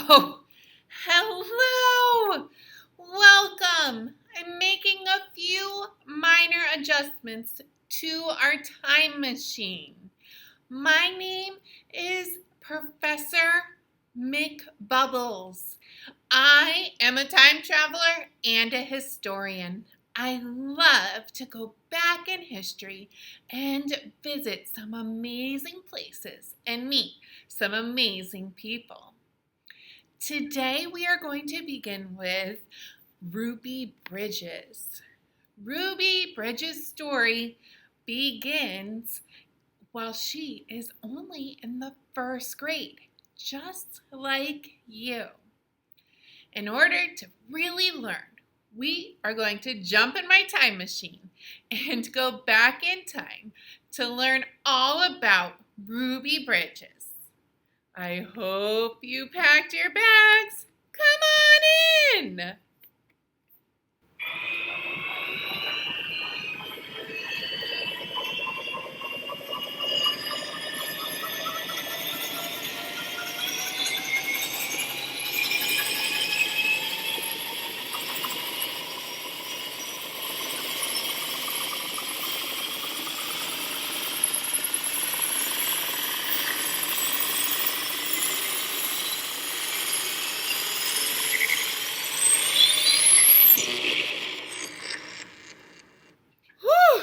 Oh, hello! Welcome! I'm making a few minor adjustments to our time machine. My name is Professor McBubbles. I am a time traveler and a historian. I love to go back in history and visit some amazing places and meet some amazing people. Today we are going to begin with Ruby Bridges. Ruby Bridges' story begins while she is only in the first grade, just like you. In order to really learn, we are going to jump in my time machine and go back in time to learn all about Ruby Bridges. I hope you packed your bags. Come on in. Whew,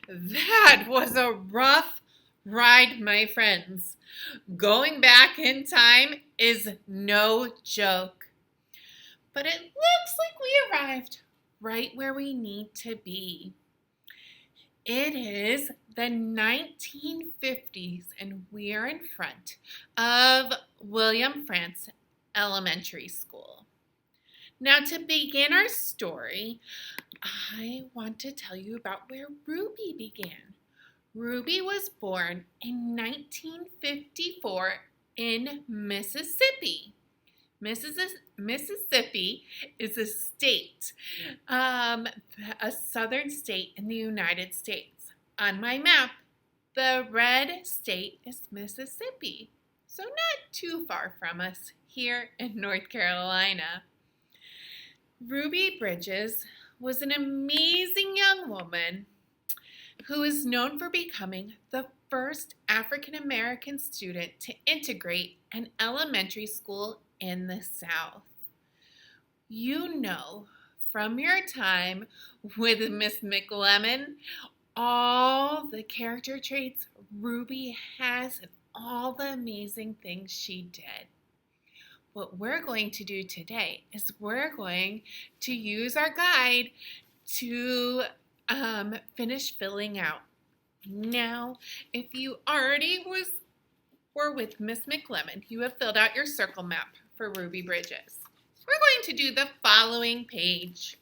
that was a rough ride, my friends. Going back in time is no joke. But it looks like we arrived right where we need to be. It is the 1950s, and we are in front of William Frantz Elementary School. Now, to begin our story, I want to tell you about where Ruby began. Ruby was born in 1954 in Mississippi. Mississippi is a state, a southern state in the United States. On my map, the red state is Mississippi, so not too far from us here in North Carolina. Ruby Bridges was an amazing young woman who is known for becoming the first African American student to integrate an elementary school in the South. You know from your time with Miss McLemmon all the character traits Ruby has and all the amazing things she did. What we're going to do today is we're going to use our guide to finish filling out. Now, if you already were with Miss McLemmon, you have filled out your circle map for Ruby Bridges. We're going to do the following page.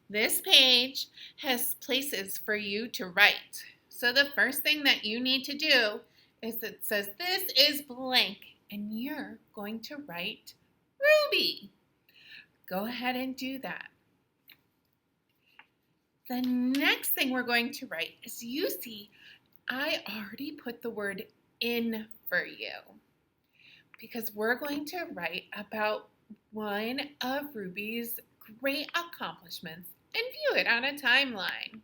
This page has places for you to write. So the first thing that you need to do is it says this is blank, and you're going to write Ruby. Go ahead and do that. The next thing we're going to write is, you see, I already put the word in for you because we're going to write about one of Ruby's great accomplishments and view it on a timeline.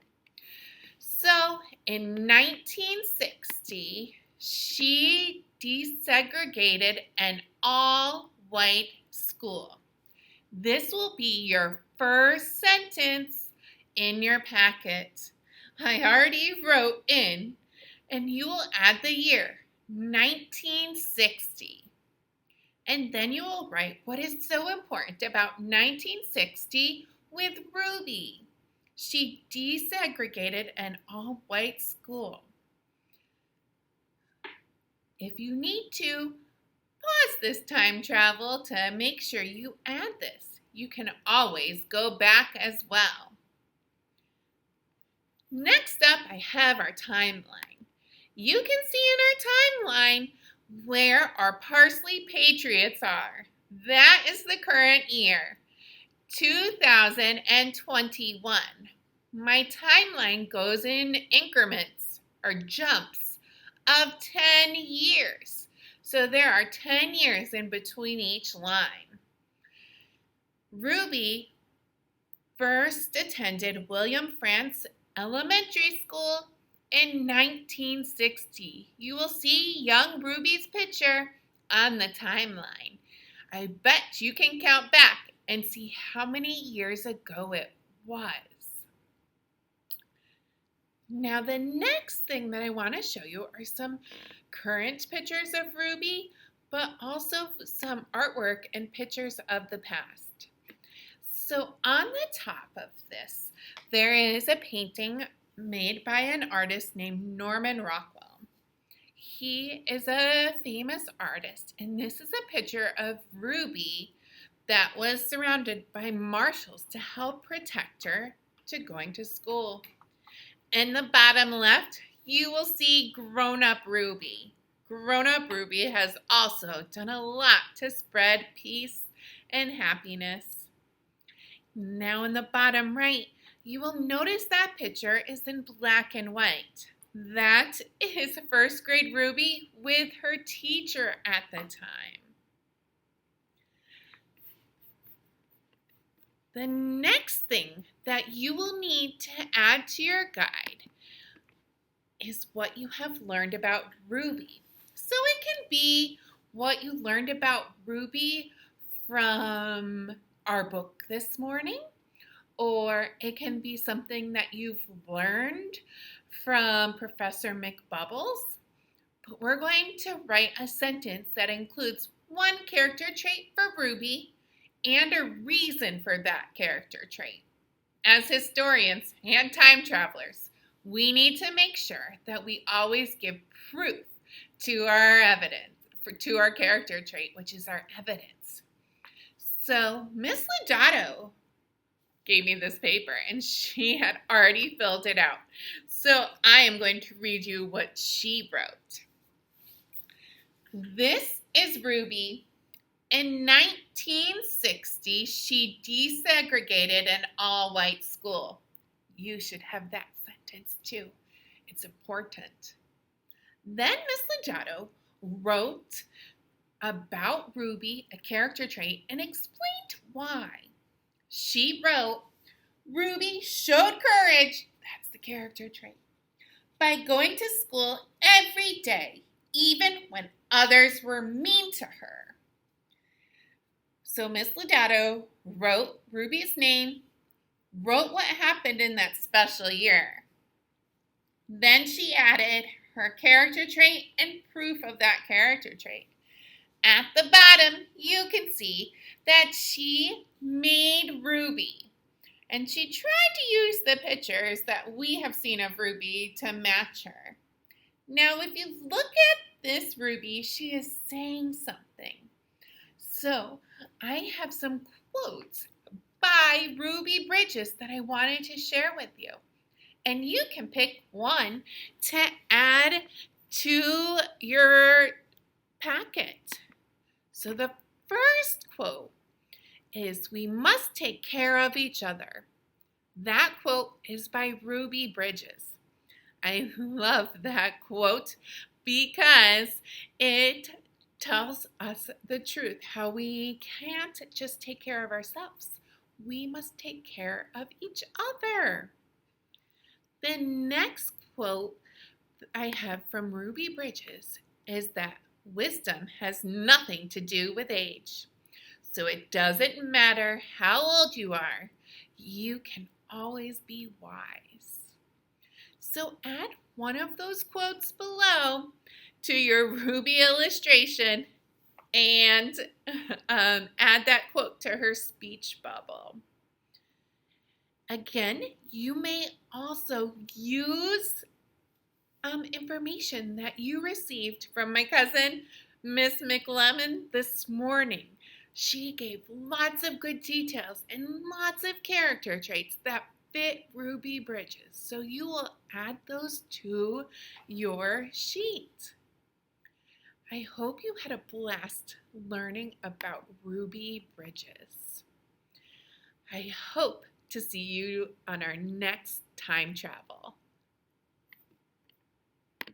So in 1960, she desegregated an all-white school. This will be your first sentence in your packet. I already wrote in, and you will add the year, 1960. And then you will write what is so important about 1960 with Ruby. She desegregated an all-white school. If you need to, pause this time travel to make sure you add this. You can always go back as well. Next up, I have our timeline. You can see in our timeline where our Parsley Patriots are. That is the current year, 2021. My timeline goes in increments or jumps of 10 years. So there are 10 years in between each line. Ruby first attended William Frantz Elementary School in 1960. You will see young Ruby's picture on the timeline. I bet you can count back and see how many years ago it was. Now the next thing that I want to show you are some current pictures of Ruby, but also some artwork and pictures of the past. So on the top of this, there is a painting made by an artist named Norman Rockwell. He is a famous artist, and this is a picture of Ruby that was surrounded by marshals to help protect her to going to school. In the bottom left, you will see grown-up Ruby. Grown-up Ruby has also done a lot to spread peace and happiness. Now in the bottom right, you will notice that picture is in black and white. That is first grade Ruby with her teacher at the time. The next thing that you will need to add to your guide is what you have learned about Ruby. So it can be what you learned about Ruby from our book this morning, or it can be something that you've learned from Professor McBubbles. But we're going to write a sentence that includes one character trait for Ruby and a reason for that character trait. As historians and time travelers, we need to make sure that we always give proof to our evidence, to our character trait, which is our evidence. So Miss Lodato gave me this paper, and she had already filled it out. So I am going to read you what she wrote. This is Ruby. In 1960, she desegregated an all-white school. You should have that sentence too. It's important. Then Miss Lodato wrote about Ruby, a character trait, and explained why. She wrote, Ruby showed courage, that's the character trait, by going to school every day, even when others were mean to her. So Miss Lodato wrote Ruby's name, wrote what happened in that special year. Then she added her character trait and proof of that character trait. At the bottom, you can see that she made Ruby. And she tried to use the pictures that we have seen of Ruby to match her. Now, if you look at this Ruby, she is saying something. So, I have some quotes by Ruby Bridges that I wanted to share with you. And you can pick one to add to your packet. So the first quote is, we must take care of each other. That quote is by Ruby Bridges. I love that quote because it tells us the truth, how we can't just take care of ourselves. We must take care of each other. The next quote I have from Ruby Bridges is that wisdom has nothing to do with age. So it doesn't matter how old you are, you can always be wise. So add one of those quotes below to your Ruby illustration and add that quote to her speech bubble. Again, you may also use information that you received from my cousin, Miss McLemmon, this morning. She gave lots of good details and lots of character traits that fit Ruby Bridges. So you will add those to your sheet. I hope you had a blast learning about Ruby Bridges. I hope to see you on our next time travel.